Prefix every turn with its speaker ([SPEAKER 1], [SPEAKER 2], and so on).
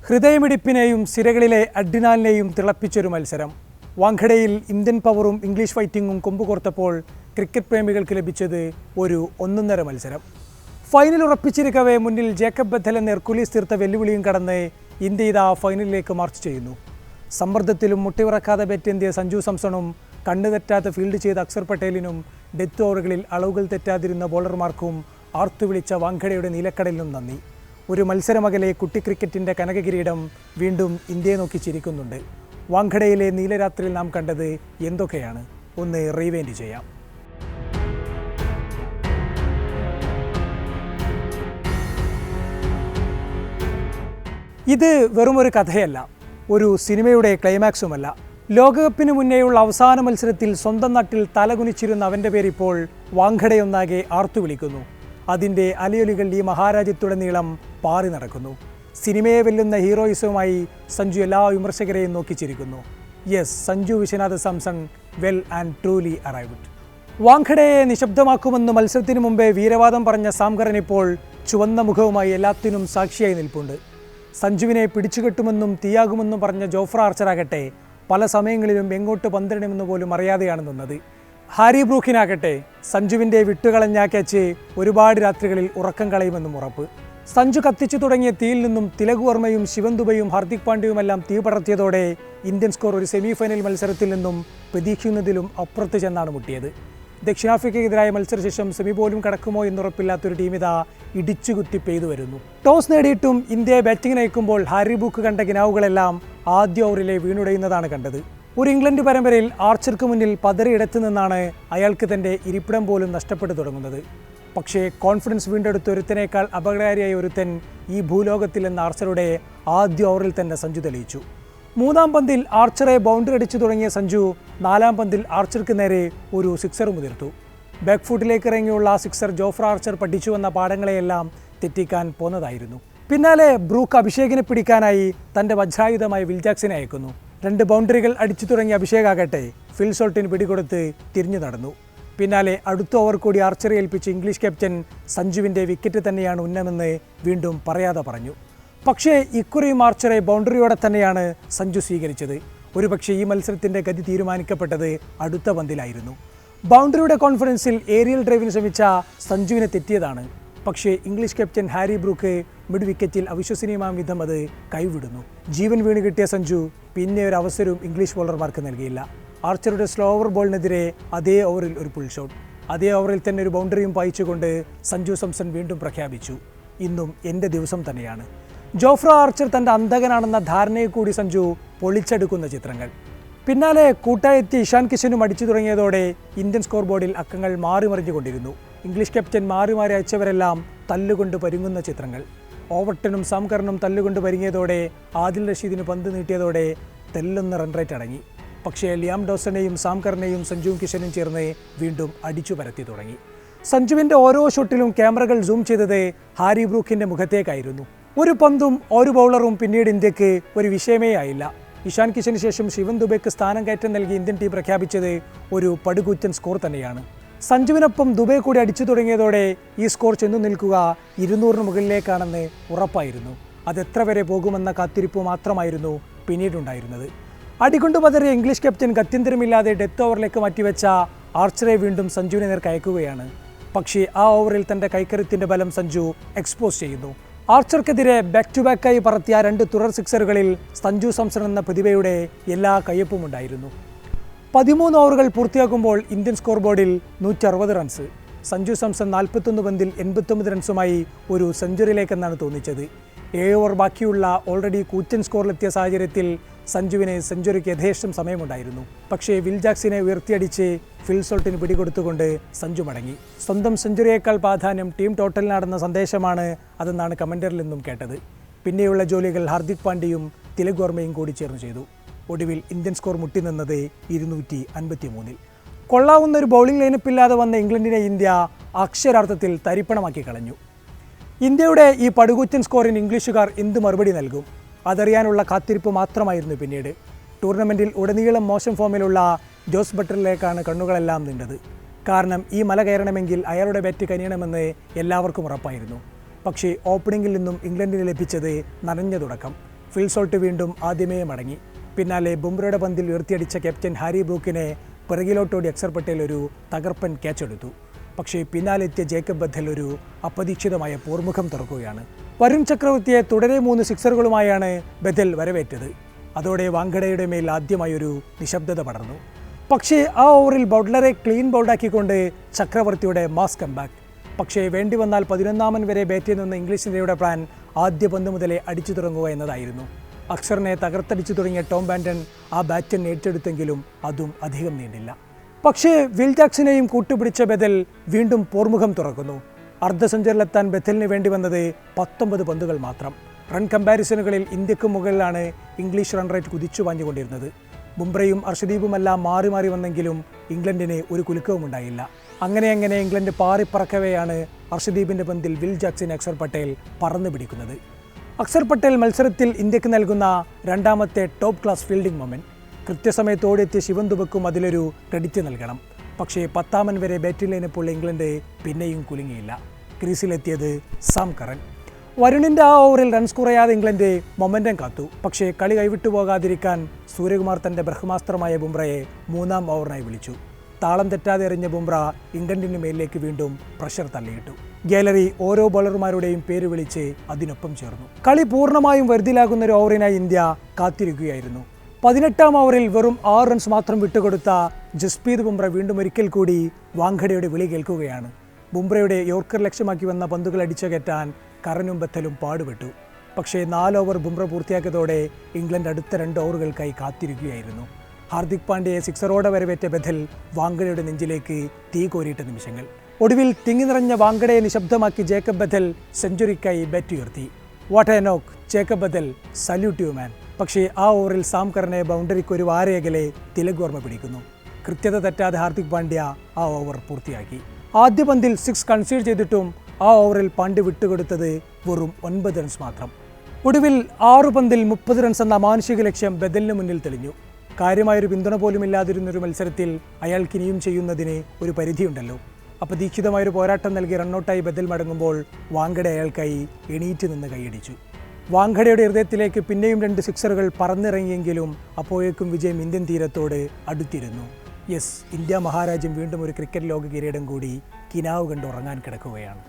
[SPEAKER 1] ഹൃദയമിടിപ്പിനെയും സിരകളിലെ അഡ്രിനാലിനെയും തിളപ്പിച്ചൊരു മത്സരം. വാങ്കഡയിൽ ഇന്ത്യൻ പവറും English ഫൈറ്റിങ്ങും കൊമ്പുകോർത്തപ്പോൾ cricket പ്രേമികൾക്ക് ലഭിച്ചത് ഒരു ഒന്നൊന്നര മത്സരം. ഫൈനൽ ഉറപ്പിച്ചിരിക്കവേ മുന്നിൽ ജേക്കബ് ബഥൽ എന്ന ഹെർക്കുലീസ് തീർത്ത വെല്ലുവിളിയും കടന്ന് ഇന്ത്യ ഇതാ ഫൈനലിലേക്ക് മാർച്ച് ചെയ്യുന്നു. സമ്മർദ്ദത്തിലും മുട്ടിവിറക്കാതെ ബാറ്റെന്തിയ സഞ്ജു സാംസണും കണ്ണു തെറ്റാത്ത ഫീൽഡ് ചെയ്ത അക്സർ പട്ടേലിനും ഡെത്ത് ഓവറുകളിൽ അളവുകൾ തെറ്റാതിരുന്ന ബോളർമാർക്കും ആർത്തുവിളിച്ച വാങ്കഡയുടെ നീലക്കടലിനും നന്ദി. ഒരു മത്സരമകലെ കുട്ടി ക്രിക്കറ്റിൻ്റെ കനകകിരീടം വീണ്ടും ഇന്ത്യയെ നോക്കി ചിരിക്കുന്നുണ്ട്. വാങ്കഡയിലെ നീലരാത്രിയിൽ നാം കണ്ടത് എന്തൊക്കെയാണ്? ഒന്ന് റീവൈൻഡ് ചെയ്യാം. ഇത് വെറുമൊരു കഥയല്ല, ഒരു സിനിമയുടെ ക്ലൈമാക്സുമല്ല. ലോകകപ്പിന് മുന്നേയുള്ള അവസാന മത്സരത്തിൽ സ്വന്തം നാട്ടിൽ തലകുനിച്ചിരുന്ന അവൻ്റെ പേരിപ്പോൾ വാങ്കഡയൊന്നാകെ ആർത്തുവിളിക്കുന്നു. അതിൻ്റെ അലയൊലികൾ ഈ മഹാരാജ്യത്തുടനീളം പാറി നടക്കുന്നു. സിനിമയെ വെല്ലുന്ന ഹീറോയിസവുമായി സഞ്ജു എല്ലാ വിമർശകരെയും നോക്കിച്ചിരിക്കുന്നു. Yes, Sanju Viswanath Samson well and truly arrived. വാങ്കഡയെ നിശബ്ദമാക്കുമെന്ന് മത്സരത്തിന് മുമ്പേ വീരവാദം പറഞ്ഞ സാംകറൻ ഇപ്പോൾ ചുവന്ന മുഖവുമായി എല്ലാത്തിനും സാക്ഷിയായി നിൽപ്പുണ്ട്. സഞ്ജുവിനെ പിടിച്ചുകെട്ടുമെന്നും തീയാകുമെന്നും പറഞ്ഞ ജോഫ്ര ആർച്ചറാകട്ടെ പല സമയങ്ങളിലും എങ്ങോട്ട് പന്തിടണമെന്ന് പോലും അറിയാതെയാണ് നിന്നത്. ഹാരി ബ്രൂക്കിനാകട്ടെ സഞ്ജുവിൻ്റെ വിട്ടുകളഞ്ഞ ക്യാച്ച് ഒരുപാട് രാത്രികളിൽ ഉറക്കം കളയുമെന്നും ഉറപ്പ്. സഞ്ജു കത്തിച്ചു തുടങ്ങിയ തീയിൽ നിന്നും തിലക് വർമ്മയും ശിവൻ ദുബെയും ഹാർദിക് പാണ്ഡ്യയുമെല്ലാം തീ പടർത്തിയതോടെ ഇന്ത്യൻ സ്കോർ ഒരു സെമി ഫൈനൽ മത്സരത്തിൽ നിന്നും പ്രതീക്ഷിക്കുന്നതിലും അപ്പുറത്ത് ചെന്നാണ് മുട്ടിയത്. ദക്ഷിണാഫ്രിക്കയ്ക്കെതിരായ മത്സരശേഷം സെമി പോലും കടക്കുമോ എന്നുറപ്പില്ലാത്തൊരു ടീമിത ഇടിച്ചുകുത്തി പെയ്തു വരുന്നു. ടോസ് നേടിയിട്ടും ഇന്ത്യയെ ബാറ്റിംഗിന് അയക്കുമ്പോൾ ഹാരി ബ്രൂക്ക് കണ്ട ഗിനാവുകളെല്ലാം ആദ്യ ഓവറിലെ വീണുടയുന്നതാണ് കണ്ടത്. ഒരു ഇംഗ്ലണ്ട് പരമ്പരയിൽ ആർച്ചർക്ക് മുന്നിൽ പതറിയിടത്തു നിന്നാണ് അയാൾക്ക് തൻ്റെ ഇരിപ്പിടം പോലും നഷ്ടപ്പെട്ടു തുടങ്ങുന്നത്. പക്ഷേ കോൺഫിഡൻസ് വീണ്ടെടുത്ത ഒരുത്തനേക്കാൾ അപകടകാരിയായ ഒരുത്തൻ ഈ ഭൂലോകത്തിൽ എന്ന ആർച്ചറുടെ ആദ്യ ഓവറിൽ തന്നെ സഞ്ജു തെളിയിച്ചു. മൂന്നാം പന്തിൽ ആർച്ചറെ ബൗണ്ടറി അടിച്ചു തുടങ്ങിയ സഞ്ജു നാലാം പന്തിൽ ആർച്ചർക്ക് നേരെ ഒരു സിക്സർ മുതിർത്തു. ബാക്ക് ഫുട്ടിലേക്ക് ഇറങ്ങിയുള്ള ആ സിക്സർ ജോഫ്ര ആർച്ചർ പഠിച്ചു വന്ന പാഠങ്ങളെയെല്ലാം തെറ്റിക്കാൻ പോന്നതായിരുന്നു. പിന്നാലെ ബ്രൂക്ക് അഭിഷേകിനെ പിടിക്കാനായി തൻ്റെ വജ്രായുധമായ വിൽ ജാക്സനെ അയക്കുന്നു. 2 ബൗണ്ടറികൾ അടിച്ചു തുടങ്ങിയ അഭിഷേകാകട്ടെ ഫിൽ സോൾട്ടിന് പിടികൊടുത്ത് തിരിഞ്ഞു നടന്നു. പിന്നാലെ അടുത്ത ഓവർ കൂടി ആർച്ചറെ ഏൽപ്പിച്ച് ഇംഗ്ലീഷ് ക്യാപ്റ്റൻ സഞ്ജുവിൻ്റെ വിക്കറ്റ് തന്നെയാണ് ഉന്നമെന്ന് വീണ്ടും പറയാതെ പറഞ്ഞു. പക്ഷേ ഇക്കുറിയും ആർച്ചറെ ബൗണ്ടറിയോടെ തന്നെയാണ് സഞ്ജു സ്വീകരിച്ചത്. ഒരുപക്ഷെ ഈ മത്സരത്തിൻ്റെ ഗതി തീരുമാനിക്കപ്പെട്ടത് അടുത്ത പന്തിലായിരുന്നു. ബൗണ്ടറിയുടെ കോൺഫിഡൻസിൽ ഏരിയൽ ഡ്രൈവിന് ശ്രമിച്ച സഞ്ജുവിനെ തെറ്റിയതാണ്. പക്ഷേ English captain Harry Brook mid വിക്കറ്റിൽ അവിശ്വസനീയമാം വിധം അത് കൈവിടുന്നു. ജീവൻ വീണ് കിട്ടിയ സഞ്ജു പിന്നെ ഒരു അവസരവും ഇംഗ്ലീഷ് ബോളർമാർക്ക് നൽകിയില്ല. ആർച്ചറുടെ സ്ലോ ഓവർ ബോളിനെതിരെ അതേ ഓവറിൽ ഒരു പുൾ ഷോട്ട്, അതേ ഓവറിൽ തന്നെ ഒരു ബൗണ്ടറിയും പായിച്ചുകൊണ്ട് സഞ്ജു സാംസൺ വീണ്ടും പ്രഖ്യാപിച്ചു, ഇന്നും എൻ്റെ ദിവസം തന്നെയാണ്. ജോഫ്ര ആർച്ചർ തൻ്റെ അന്ധകനാണെന്ന ധാരണയെ കൂടി സഞ്ജു പൊളിച്ചെടുക്കുന്ന ചിത്രങ്ങൾ. പിന്നാലെ കൂട്ടായെത്തി ഇഷാൻ കിഷനും അടിച്ചു തുടങ്ങിയതോടെ ഇന്ത്യൻ സ്കോർ ബോർഡിൽ അക്കങ്ങൾ മാറിമറിഞ്ഞുകൊണ്ടിരുന്നു. ഇംഗ്ലീഷ് ക്യാപ്റ്റൻ മാറി മാറി അയച്ചവരെല്ലാം തല്ലുകൊണ്ട് പരുങ്ങുന്ന ചിത്രങ്ങൾ. ഓവർട്ടനും സാംകറിനും തല്ലുകൊണ്ട് പരുങ്ങിയതോടെ ആദിൽ റഷീദിന് പന്ത് നീട്ടിയതോടെ തെല്ലുന്ന റൺ റേറ്റ് അടങ്ങി. പക്ഷേ ലിയാം ഡോസനെയും സാംകറിനെയും സഞ്ജു കിഷനും ചേർന്ന് വീണ്ടും അടിച്ചു പരത്തി തുടങ്ങി. സഞ്ജുവിൻ്റെ ഓരോ ഷോട്ടിലും ക്യാമറകൾ സൂം ചെയ്തത് ഹാരി ബ്രൂക്കിൻ്റെ മുഖത്തേക്കായിരുന്നു. ഒരു പന്തും ഒരു ബൗളറും പിന്നീട് ഇന്ത്യക്ക് ഒരു വിഷയമേ ആയില്ല. ഇഷാൻ കിഷന് ശേഷം ശിവൻ ദുബെക്ക് സ്ഥാനം കയറ്റം നൽകി ഇന്ത്യൻ ടീം പ്രഖ്യാപിച്ചത് ഒരു പടുകൂറ്റൻ സ്കോർ തന്നെയാണ്. സഞ്ജുവിനൊപ്പം ദുബെ കൂടി അടിച്ചു തുടങ്ങിയതോടെ ഈ സ്കോർ ചെന്നു നിൽക്കുക 200 മുകളിലേക്കാണെന്ന് ഉറപ്പായിരുന്നു. അതെത്ര വരെ പോകുമെന്ന കാത്തിരിപ്പ് മാത്രമായിരുന്നു പിന്നീടുണ്ടായിരുന്നത്. അടികൊണ്ടു പതറിയ ഇംഗ്ലീഷ് ക്യാപ്റ്റൻ ഗത്യന്തരമില്ലാതെ ഡെത്ത് ഓവറിലേക്ക് മാറ്റിവെച്ച ആർച്ചറെ വീണ്ടും സഞ്ജുവിനെ നേർക്ക് അയക്കുകയാണ്. പക്ഷേ ആ ഓവറിൽ തൻ്റെ കൈക്കരുത്തിൻ്റെ ബലം സഞ്ജു എക്സ്പോസ് ചെയ്യുന്നു. ആർച്ചർക്കെതിരെ ബാക്ക് ടു ബാക്കായി പറത്തിയ 2 തുടർ സിക്സറുകളിൽ സഞ്ജു സാംസൺ എന്ന പ്രതിഭയുടെ എല്ലാ കയ്യൊപ്പും ഉണ്ടായിരുന്നു. 13 ഓവറുകൾ പൂർത്തിയാക്കുമ്പോൾ ഇന്ത്യൻ സ്കോർ ബോർഡിൽ 160 റൺസ്. സഞ്ജു സാംസൺ 41 പന്തിൽ 89 റൺസുമായി ഒരു സെഞ്ചുറിയിലേക്കെന്നാണ് തോന്നിച്ചത്. 7 ഓവർ ബാക്കിയുള്ള ഓൾറെഡി കൂറ്റൻ സ്കോറിലെത്തിയ സാഹചര്യത്തിൽ സഞ്ജുവിന് സെഞ്ചുറിക്ക് യഥേഷ്ടം സമയമുണ്ടായിരുന്നു. പക്ഷേ വിൽ ജാക്സിനെ ഉയർത്തിയടിച്ച് ഫിൽ സോൾട്ടിന് പിടികൊടുത്തുകൊണ്ട് സഞ്ജു മടങ്ങി. സ്വന്തം സെഞ്ചുറിയേക്കാൾ പ്രാധാന്യം ടീം ടോട്ടലിനാണെന്ന സന്ദേശമാണ് അതെന്നാണ് കമൻറ്ററിൽ നിന്നും കേട്ടത്. പിന്നെയുള്ള ജോലികൾ ഹാർദിക് പാണ്ഡ്യയും തിലക് വർമ്മയും കൂടി ചേർന്ന് ചെയ്തു. ഒടുവിൽ ഇന്ത്യൻ സ്കോർ മുട്ടിനിന്നത് 253. കൊള്ളാവുന്ന ഒരു ബൗളിംഗ് ലൈനപ്പില്ലാതെ വന്ന ഇംഗ്ലണ്ടിനെ ഇന്ത്യ അക്ഷരാർത്ഥത്തിൽ തരിപ്പണമാക്കി കളഞ്ഞു. ഇന്ത്യയുടെ ഈ പടുകൂറ്റൻ സ്കോറിന് ഇംഗ്ലീഷുകാർ എന്ത് മറുപടി നൽകും? അതറിയാനുള്ള കാത്തിരിപ്പ് മാത്രമായിരുന്നു പിന്നീട്. ടൂർണമെൻറ്റിൽ ഉടനീളം മോശം ഫോമിലുള്ള ജോസ് ബട്ട്ലറിലേക്കാണ് കണ്ണുകളെല്ലാം നീണ്ടത്. കാരണം ഈ മല കയറണമെങ്കിൽ അയാളുടെ ബാറ്റ് കനിയണമെന്ന് എല്ലാവർക്കും ഉറപ്പായിരുന്നു. പക്ഷേ ഓപ്പണിംഗിൽ നിന്നും ഇംഗ്ലണ്ടിന് ലഭിച്ചത് നനഞ്ഞ തുടക്കം. ഫിൽ സോൾട്ട് വീണ്ടും ആദ്യമേ മടങ്ങി. പിന്നാലെ ബുംറയുടെ പന്തിൽ ഉയർത്തിയടിച്ച ക്യാപ്റ്റൻ ഹാരി ബ്രൂക്കിനെ പിറകിലോട്ടോടി അക്സർ പട്ടേൽ ഒരു തകർപ്പൻ ക്യാച്ചെടുത്തു. പക്ഷേ പിന്നാലെത്തിയ ജേക്കബ് ബഥൽ ഒരു അപ്രതീക്ഷിതമായ പോർമുഖം തുറക്കുകയാണ്. വരുൺ ചക്രവർത്തിയെ തുടരെ 3 സിക്സറുകളുമായാണ് ബഥൽ വരവേറ്റത്. അതോടെ വാങ്കഡയുടെ മേൽ ആദ്യമായൊരു നിശബ്ദത പടർന്നു. പക്ഷേ ആ ഓവറിൽ ബൗളറെ ക്ലീൻ ബൗൾഡാക്കിക്കൊണ്ട് ചക്രവർത്തിയുടെ മാസ് കംബാക്ക്. പക്ഷേ വേണ്ടി വന്നാൽ 11ാമൻ വരെ ബാറ്റ് ചെയ്യുന്ന ഇംഗ്ലീഷ് നിരയുടെ പ്ലാൻ ആദ്യ പന്ത് മുതലേ അടിച്ചു തുടങ്ങുക എന്നതായിരുന്നു. അക്സറിനെ തകർത്തടിച്ചു തുടങ്ങിയ ടോം ബാൻഡൻ ആ ബാറ്റൺ ഏറ്റെടുത്തെങ്കിലും അതും അധികം നീണ്ടില്ല. പക്ഷേ വിൽ ജാക്സനെയും കൂട്ടുപിടിച്ച ബഥൽ വീണ്ടും പോർമുഖം തുറക്കുന്നു. അർദ്ധ സെഞ്ചുറിയിലെത്താൻ ബഥലിന് വേണ്ടി വന്നത് 19 പന്തുകൾ മാത്രം. റൺ കമ്പാരിസണുകളിൽ ഇന്ത്യക്ക് മുകളിലാണ് ഇംഗ്ലീഷ് റൺ റേറ്റ് കുതിച്ചു പാഞ്ഞുകൊണ്ടിരുന്നത്. ബുംറയും അർഷദീപുമെല്ലാം മാറി മാറി വന്നെങ്കിലും ഇംഗ്ലണ്ടിന് ഒരു കുലുക്കവും ഉണ്ടായില്ല. അങ്ങനെ ഇംഗ്ലണ്ട് പാറിപ്പറക്കവെയാണ് അർഷദീപിൻ്റെ പന്തിൽ വിൽ ജാക്സൺ അക്സർ പട്ടേൽ പറന്നു പിടിക്കുന്നത്. അക്സർ പട്ടേൽ മത്സരത്തിൽ ഇന്ത്യക്ക് നൽകുന്ന 2ാമത്തെ ടോപ്പ് ക്ലാസ് ഫീൽഡിംഗ് മൊമെൻറ്റ്. കൃത്യസമയത്ത് ഓടിയെത്തിയ ശിവൻ ദുബക്കും അതിലൊരു ക്രെഡിറ്റ് നൽകണം. പക്ഷേ 10ാമൻ വരെ ബാറ്റിൽ ലൈനപ്പോൾ ഇംഗ്ലണ്ട് പിന്നെയും കുലുങ്ങിയില്ല. ക്രീസിലെത്തിയത് സാം കറൻ. വരുണിൻ്റെ ആ ഓവറിൽ റൺസ് കുറയാതെ ഇംഗ്ലണ്ട് മൊമെൻറ്റം കാത്തു. പക്ഷേ കളി കൈവിട്ടു പോകാതിരിക്കാൻ സൂര്യകുമാർ തൻ്റെ ബ്രഹ്മാസ്ത്രമായ ബുംറയെ 3ാം ഓവറിനായി വിളിച്ചു. താളം തെറ്റാതെ എറിഞ്ഞ ബുംറ ഇംഗ്ലണ്ടിന് മേലിലേക്ക് വീണ്ടും പ്രഷർ തള്ളിയിട്ടു. ഗാലറി ഓരോ ബോളർമാരുടെയും പേര് വിളിച്ച് അതിനൊപ്പം ചേർന്നു. കളി പൂർണ്ണമായും വെറുതിലാകുന്ന ഒരു ഓവറിനായി ഇന്ത്യ കാത്തിരിക്കുകയായിരുന്നു. 18ാം ഓവറിൽ വെറും 6 റൺസ് മാത്രം വിട്ടുകൊടുത്ത ജസ്പ്രീത് ബുംറ വീണ്ടും ഒരിക്കൽ കൂടി വാങ്കഡയുടെ വിളി കേൾക്കുകയാണ്. ബുംറയുടെ യോർക്കർ ലക്ഷ്യമാക്കി വന്ന പന്തുകൾ അടിച്ചു കയറ്റാൻ കറനും ബഥലും പാടുപെട്ടു. പക്ഷേ 4 ഓവർ ബുംറ പൂർത്തിയാക്കിയതോടെ ഇംഗ്ലണ്ട് അടുത്ത 2 ഓവറുകൾക്കായി കാത്തിരിക്കുകയായിരുന്നു. ഹാർദിക് പാണ്ഡ്യയെ സിക്സറോടെ വരവേറ്റ ബഥൽ വാങ്കഡയുടെ നെഞ്ചിലേക്ക് തീ കോരിയിട്ട നിമിഷങ്ങൾ. ഒടുവിൽ തിങ്ങി നിറഞ്ഞ വാങ്കഡയെ നിശബ്ദമാക്കി ജേക്കബ് ബഥൽ സെഞ്ചുറിക്കായി ബാറ്റ് ഉയർത്തി. വാട്ട് എ നോക്ക് ജേക്കബ് ബഥൽ, സല്യൂട്ട് യു മാൻ. പക്ഷേ ആ ഓവറിൽ സാം കറനെ ബൗണ്ടറിക്ക് ഒരു വാരയകലെ തിലക് വർമ്മ പിടിക്കുന്നു. കൃത്യത തെറ്റാതെ ഹാർദിക് പാണ്ഡ്യ ആ ഓവർ പൂർത്തിയാക്കി. ആദ്യ പന്തിൽ 6 കൺസീഡ് ചെയ്തിട്ടും ആ ഓവറിൽ പാണ്ഡ്യ വിട്ടുകൊടുത്തത് വെറും 9 റൺസ് മാത്രം. ഒടുവിൽ 6 പന്തിൽ 30 റൺസ് എന്ന മാനുഷിക ലക്ഷ്യം ബഥലിന് മുന്നിൽ തെളിഞ്ഞു. കാര്യമായൊരു പിന്തുണ പോലും ഇല്ലാതിരുന്നൊരു മത്സരത്തിൽ അയാൾക്ക് ഇനിയും ചെയ്യുന്നതിന് ഒരു പരിധിയുണ്ടല്ലോ. അപ്രതീക്ഷിതമായൊരു പോരാട്ടം നൽകി റണ്ണൌട്ടായി ബഥൽ മടങ്ങുമ്പോൾ വാങ്കഡ അയാൾക്കായി എണീറ്റ് നിന്ന് കൈയടിച്ചു. വാങ്കഡയുടെ ഹൃദയത്തിലേക്ക് പിന്നെയും 2 സിക്സറുകൾ പറന്നിറങ്ങിയെങ്കിലും അപ്പോഴേക്കും വിജയം ഇന്ത്യൻ തീരത്തോട് അടുത്തിരുന്നു. യെസ്, ഇന്ത്യ മഹാരാജ്യം വീണ്ടും ഒരു ക്രിക്കറ്റ് ലോക കിരീടം കൂടി കിനാവ് കണ്ട് ഉറങ്ങാൻ കിടക്കുകയാണ്.